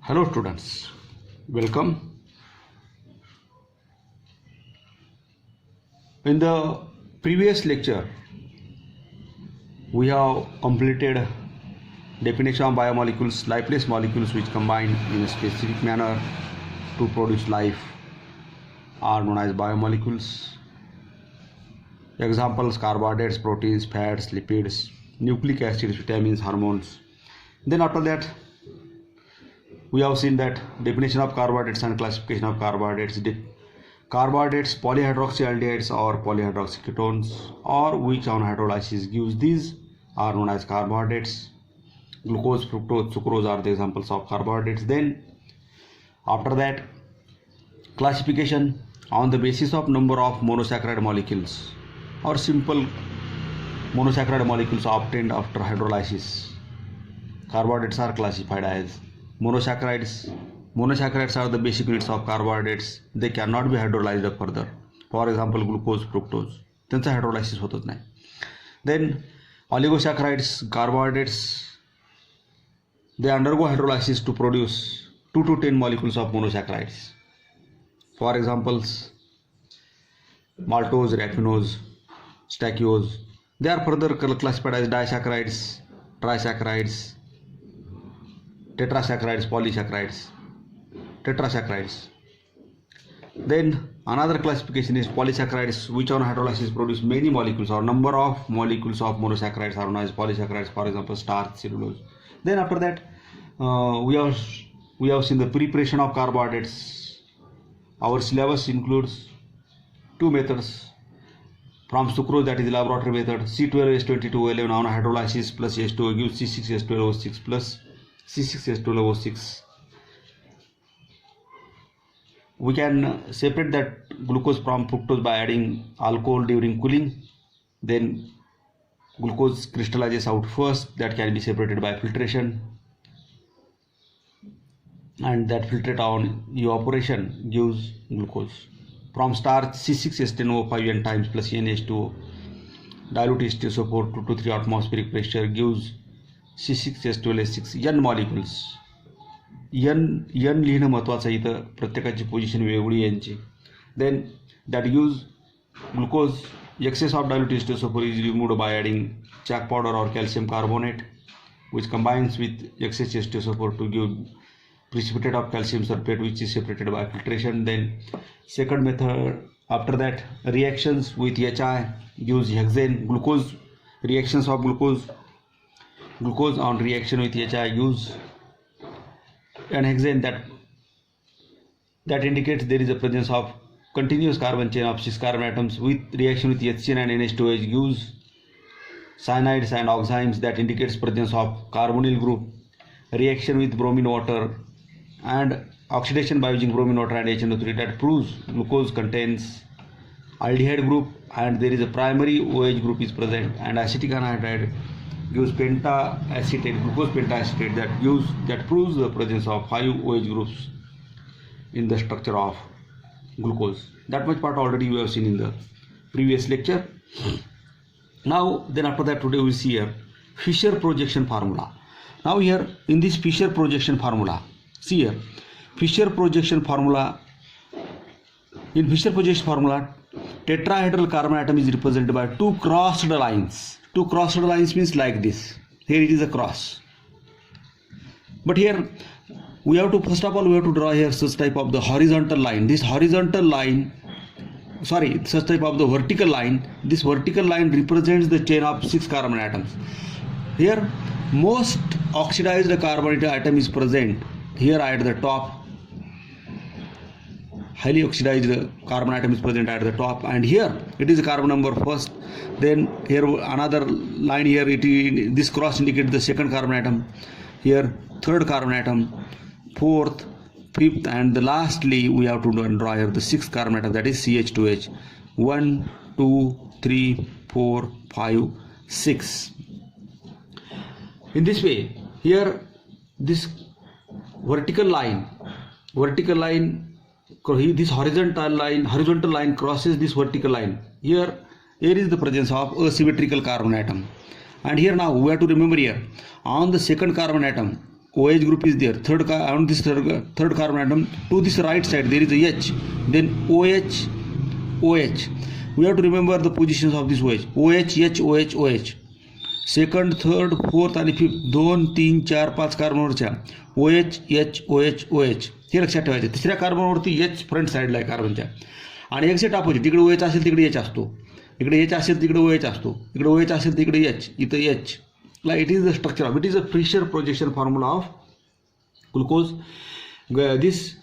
Hello students, welcome. In the previous lecture, we have completed definition of biomolecules. Lifeless molecules which combine in a specific manner to produce life are known as biomolecules. Examples: carbohydrates, proteins, fats, lipids, nucleic acids, vitamins, hormones. Then after that, we have seen that definition of carbohydrates and classification of carbohydrates. Carbohydrates, polyhydroxyaldehydes or polyhydroxyketones, or which on hydrolysis gives these, are known as carbohydrates. Glucose, fructose, sucrose are the examples of carbohydrates. Then after that, classification on the basis of number of monosaccharide molecules or simple monosaccharide molecules obtained after hydrolysis. Carbohydrates are classified as monosaccharides. Monosaccharides are the basic units of carbohydrates. They cannot be hydrolyzed further. For example, glucose, fructose. त्यांचं hydrolysis होतच नाही. Then oligosaccharides, carbohydrates, they undergo hydrolysis to produce 2 to 10 molecules of monosaccharides. For examples, maltose, raffinose, stachyose. They are further classified as disaccharides, trisaccharides, tetrasaccharides, polysaccharides, tetrasaccharides. Then another classification is polysaccharides, which on hydrolysis produce many molecules or number of molecules of monosaccharides are known as polysaccharides. For example, starch, cellulose. Then after that, we have seen the preparation of carbohydrates. Our syllabus includes 2 methods from sucrose, that is laboratory method. C12H22O11 on hydrolysis plus H2O gives C6H12O6 plus C6H12O6. We can separate that glucose from fructose by adding alcohol during cooling. Then glucose crystallizes out first. That can be separated by filtration, and that filtrate on evaporation gives glucose. From starch, C6H10O5 n times plus NH2O dilute H2SO4 2 to 3 atmospheric pressure gives C6H12H6 n molecules. n लिहिणं महत्त्वाचं आहे. इथं प्रत्येकाची position वेगळी यांची. Then that gives glucose. Excess of dilute H2SO4 is removed by adding chalk powder or calcium carbonate, which combines with excess H2SO4 to give precipitate of calcium sulfate, which is separated by filtration. Then second method, after that, reactions with HI gives hexane. Glucose, reactions of glucose on reaction with HI gives an hexane that indicates there is a presence of continuous carbon chain of 6 carbon atoms. With reaction with HCN and NH2H gives cyanides and oximes that indicates presence of carbonyl group. Reaction with bromine water and oxidation by using bromine water and HNO3 that proves glucose contains aldehyde group and there is a primary OH group is present, and acetic anhydride gives pentaacetate, glucose pentaacetate that proves the presence of 5 OH groups in the structure of glucose. That much part already we have seen in the previous lecture. Now then after that, today we see here Fischer projection formula. Now here in this Fischer projection formula, see here Fischer projection formula. In Fischer projection formula, tetrahedral carbon atom is represented by 2 crossed lines. 2 crossed lines means like this. Here it is a cross. But here we have to, first of all, we have to draw here such type of the horizontal line. This horizontal line, such type of the vertical line. This vertical line represents the chain of 6 carbon atoms. Here most oxidized carbon atom is present here at the top. Highly oxidized carbon atom is present at the top, and here it is carbon number first. Then here another line here, this cross indicates the second carbon atom. Here third carbon atom, fourth, fifth, and lastly we have to draw here the 6th carbon atom, that is CH2H. 1, 2, 3, 4, 5, 6. In this way, here this vertical line, this horizontal line crosses this vertical line. Here is the presence of asymmetrical carbon atom. And here now we have to remember here on the second carbon atom OH group is there. On this third carbon atom, to this right side there is a H, then OH, OH. We have to remember the positions of this OH. OH, H, OH, OH. Second, third, fourth आणि fifth 2, 3, 4, 5 कार्बनवरच्या OH, H, OH, OH हे लक्षात ठेवायचे. तिसऱ्या कार्बनवरती H front साईडला आहे कार्बनच्या, आणि exact opposite, तिकडे OH असेल तिकडे H असतो, इकडे H असेल तिकडे OH असतो, इकडे OH असेल तिकडे H, इथं H. Like it is the structure of, it is a Fischer projection formula of glucose. This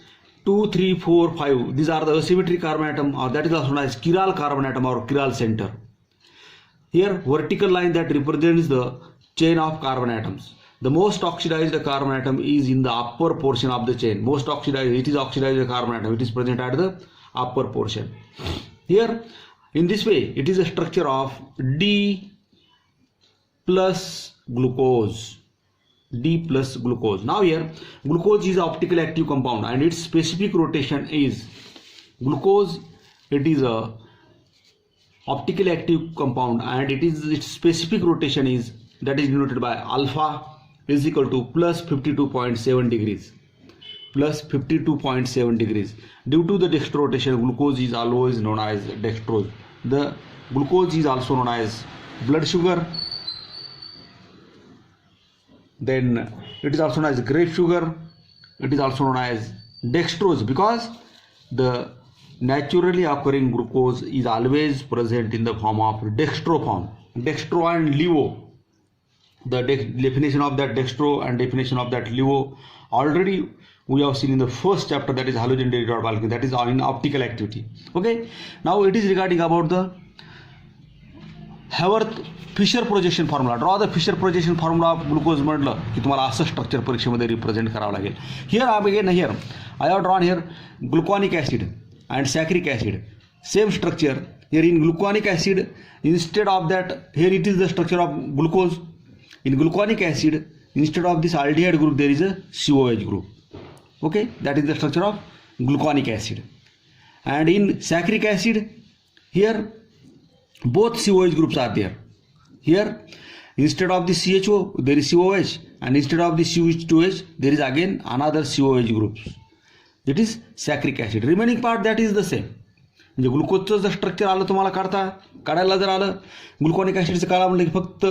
2, 3, 4, 5, these are the asymmetric carbon atom, or that is also known as chiral carbon atom or chiral center. Here vertical line that represents the chain of carbon atoms. The most oxidized carbon atom is in the upper portion of the chain. Most oxidized, it is oxidized carbon atom, it is present at the upper portion. Here in this way it is a structure of D plus glucose. D plus glucose. Now here glucose is optically active compound and its specific rotation is glucose. It is a optically active compound and its specific rotation is, that is denoted by alpha, is equal to plus 52.7 degrees. Plus 52.7 degrees. Due to the dextro rotation, glucose is always known as dextrose. The glucose is also known as blood sugar. Then it is also known as grape sugar. It is also known as dextrose because the naturally occurring glucose is always present in the form of dextro form. Dextro and levo. The definition of that dextro and definition of that levo already we have seen in the first chapter, that is halogen derivative alkene, that is in optical activity. Okay, now it is regarding about the Haworth Fischer projection formula. Draw the Fischer projection formula of glucose म्हटलं की तुम्हाला असं structure परीक्षेमध्ये represent करावं लागेल. Here I have drawn here gluconic acid and saccharic acid. Same structure. Here in gluconic acid, instead of that, here it is the structure of glucose. In gluconic acid, instead of this aldehyde group, there is a COH group. Okay, that is the structure of gluconic acid. And in saccharic acid, here both COH groups are there. Here instead of the CHO there is COH, and instead of the CH2H there is again another COH groups. It is saccharic acid. Remaining part that is the same. म्हणजे ग्लुकोजचं जर structure आलं तुम्हाला काढायला जर आलं, ग्लुकॉनिक ॲसिडचं काढा म्हटलं की फक्त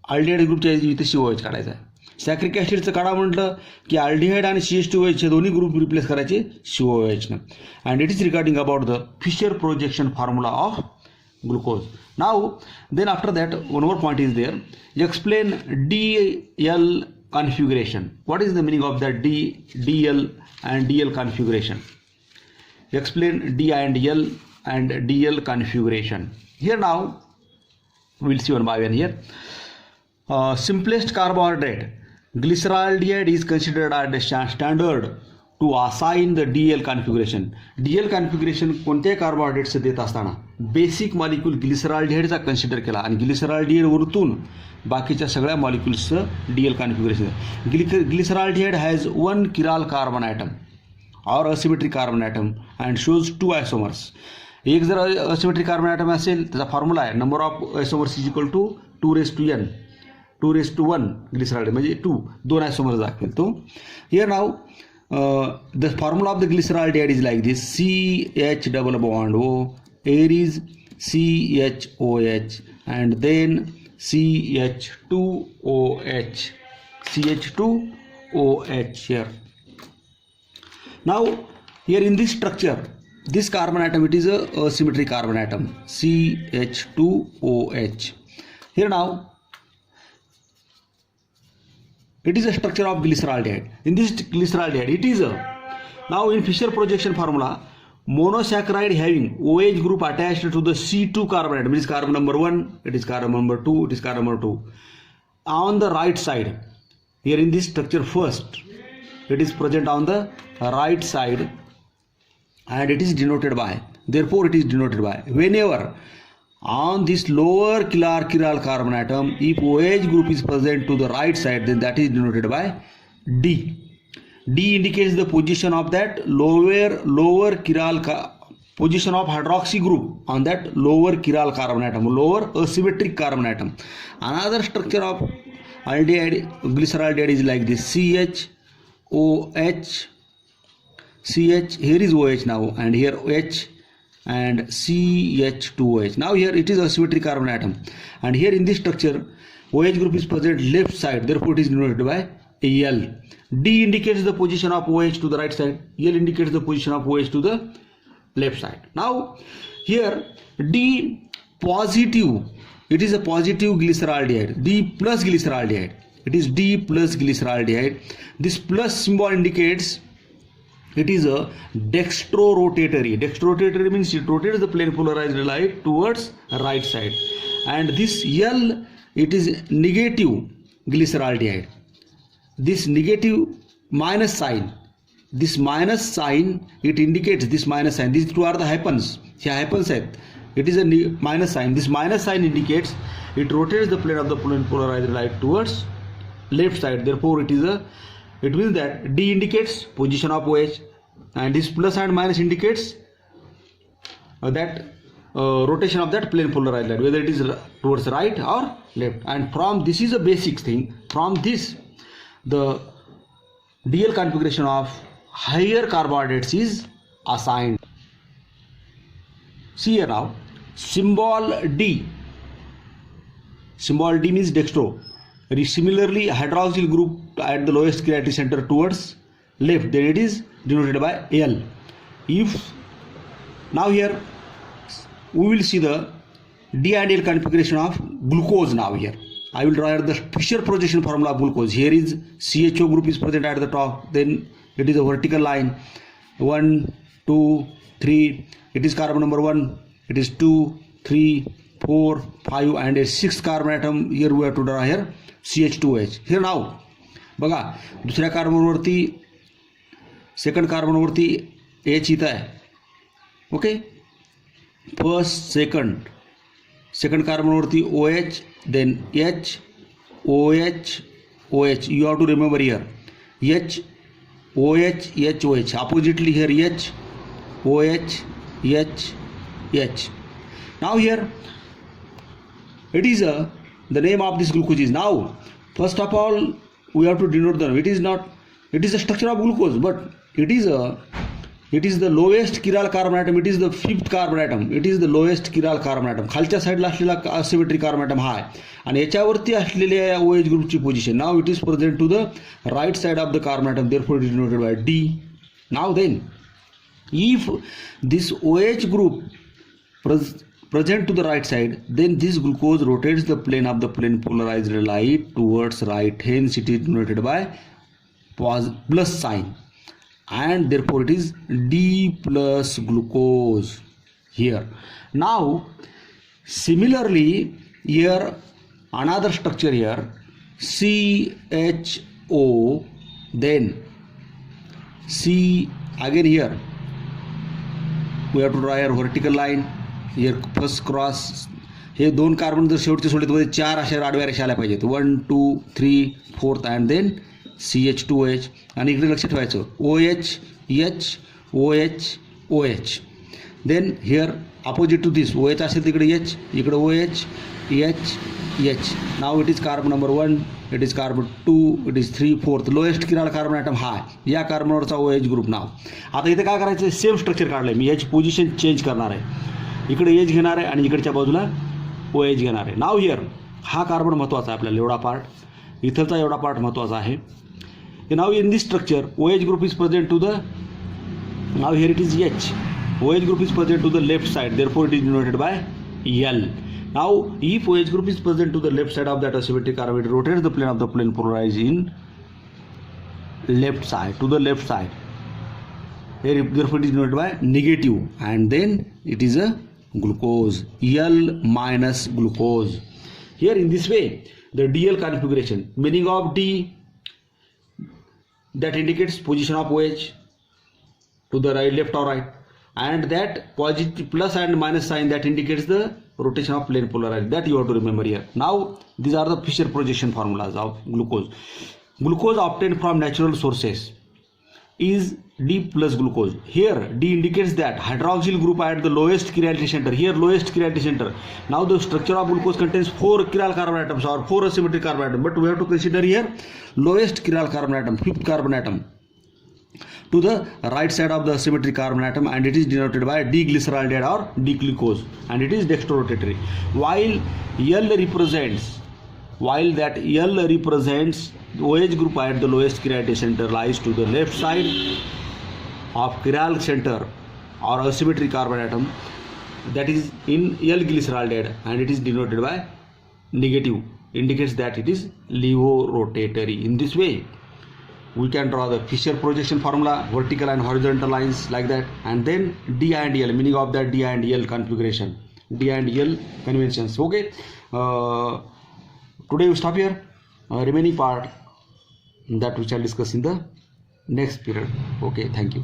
अल्डिहाइड ग्रुपच्या इथे COH काढायचा आहे. सॅक्रिक ॲसिडचं काढा म्हटलं की अल्डिहाइड आणि CH2OH हे दोन्ही ग्रुप रिप्लेस करायचे COH न. And it is regarding about the Fisher projection formula of glucose. Now then after that one more point is there. Explain DL configuration. What is the meaning of that DL and DL configuration? Explain D and L and DL configuration. Here now we will see one by one here. Simplest carbohydrate glyceraldehyde is considered as standard to assign the DL configuration. DL configuration कोणत्याही कार्बोहायड्रेटचं देत असताना basic molecule ग्लिसरॉल्डिहाइडचा consider केला आणि glyceraldehyde वरतून बाकीच्या सगळ्या मॉलिक्यूल्सचं DL configuration. Glyceraldehyde has 1 chiral carbon atom और asymmetric carbon atom and shows 2 isomers. एक जर असिमेट्रिक कार्बन ॲटम असेल त्याचा फॉर्म्युला आहे number of isomers is equal to 2n 2:1 glyceraldehyde म्हणजे 2 आयसोमर्स दाखवेल तो. हियर नाव the formula of the glyceraldehyde is like this: CH double bond O, here is CHOH, and then CH2OH, CH2OH here. Now here in this structure, this carbon atom, it is a asymmetric carbon atom, CH2OH. Here now it is a structure of glyceraldehyde. In this glyceraldehyde, it is a, now in Fischer projection formula, monosaccharide having OH group attached to the C2 carbon atom. It is carbon number 1, it is carbon number 2, it is carbon number 2. On the right side, here in this structure first, it is present on the right side and it is denoted by, therefore it is denoted by, whenever on this lower chiral carbon atom, if OH group is present to the right side, then that is denoted by D. D indicates the position of that lower chiral position of hydroxy group on that lower chiral carbon atom, lower asymmetric carbon atom. Another structure of aldehyde, glyceraldehyde is like this, CH, CH, here is OH now, and here H and CH2OH. Now here it is a symmetric carbon atom, and here in this structure OH group is present left side, therefore it is denoted by L. D indicates the position of OH to the right side, L indicates the position of OH to the left side. Now here D positive, it is a positive glyceraldehyde, D plus glyceraldehyde, it is D plus glyceraldehyde. This plus symbol indicates it is a dextrorotatory. Dextrorotatory means it rotates the plane polarized light towards right side, and this L, it is negative glyceraldehyde. This negative minus sign, this minus sign, it indicates this minus sign, these two are the hyphens, here hyphens आहेत, it is a minus sign. This minus sign indicates it rotates the plane of the plane polarized light towards left side, therefore it means that D indicates position of OH, and this plus and minus indicates that rotation of that plane polarized light, whether it is towards right or left. And from this is a basic thing, from this the DL configuration of higher carbohydrates is assigned. See here now, symbol D means dextro. Similarly, hydroxyl group at the lowest kinetic center towards left, then it is denoted by L. If now here we will see the D and L configuration of glucose. Now here I will draw the Fischer projection formula of glucose. Here is CHO group is present at the top, then it is a vertical line, 1, 2, 3, it is carbon number 1, it is 2, 3, 4, 5 and a 6th carbon atom. Here we have to draw here CH2H. Here now बघा दुसऱ्या कार्बनवरती second कार्बनवरती H इथं आहे, okay, first second कार्बनवरती OH, then H, OH, OH. You have to remember here H, OH, H, OH. Oppositely here H, OH, H, H. Now here it is the name of this glucose is, now first of all we have to denote the, it is a structure of glucose, but it is the lowest chiral carbon atom, it is the 5th carbon atom, it is the lowest chiral carbon atom. खालच्या साईडला असलेला asymmetric carbon atom हा आहे, आणि याच्यावरती असलेल्या OH ग्रुपची position, now it is present to the right side of the carbon atom, therefore it is denoted by D. Now then, if this OH group present to the right side, then this glucose rotates the plane of the plane polarized light towards right, hence it is denoted by plus sign, and therefore it is D plus glucose here. Now similarly here another structure here CHO, then C again, here we have to draw here vertical line, here first cross, हे दोन carbon जर शेवटचे सोडले तर 4 अशा आडव्या रेषा आल्या पाहिजेत, 1, 2, 3, 4 and then CH2OH. आणि इकडे लक्ष ठेवायचं OH, H, OH, OH. then here opposite to this OH असेल तिकडे H, इकडे OH, H, H. now it is carbon number 1, it is carbon 2, it is 3, 4th lowest chiral carbon atom हा आहे, या कार्बनवरचा OH ग्रुप. नाव आता इथे काय करायचं, सेम स्ट्रक्चर काढलंय मी, याची पोझिशन चेंज करणार आहे, इकडे H घेणार आहे आणि इकडच्या बाजूला OH घेणार आहे. नाव हिअर हा कार्बन महत्त्वाचा आहे आपल्याला, एवढा पार्ट इथलचा एवढा पार्ट महत्त्वाचा आहे. नाव in this structure OH group is present to the, now here it is H, OH group is present to the left side, therefore it is denoted by L. Now if OH group is present to the left side of that asymmetric carbon, it rotates the plane of the plane polarized in left side, to the left side, here therefore it is denoted by negative, and then it is a glucose, L minus glucose. Here in this way the DL configuration, meaning of D, that indicates position of OH to the right, left or right, and that positive plus and minus sign that indicates the rotation of plane polarized, that you have to remember here. Now these are the Fischer projection formulas of glucose. Glucose obtained from natural sources, is D plus glucose. Here D indicates that hydroxyl group at the lowest chirality center. Here lowest chirality center. Now the structure of glucose contains 4 chiral carbon atoms or 4 asymmetric carbon atoms, but we have to consider here lowest chiral carbon atom, 5th carbon atom, to the right side of the symmetric carbon atom, and it is denoted by D-glyceraldehyde or D-glucose, and it is dextrorotatory. While that L represents OH group at the lowest chirality center lies to the left side of chiral center or asymmetric carbon atom, that is in L-glyceraldehyde, and it is denoted by negative, indicates that it is levorotatory. In this way, we can draw the Fischer projection formula, vertical and horizontal lines like that, and then D and L, meaning of that D and L configuration, D and L conventions. Okay, today we stop here. Remaining part that we shall discuss in the next period. Okay, thank you.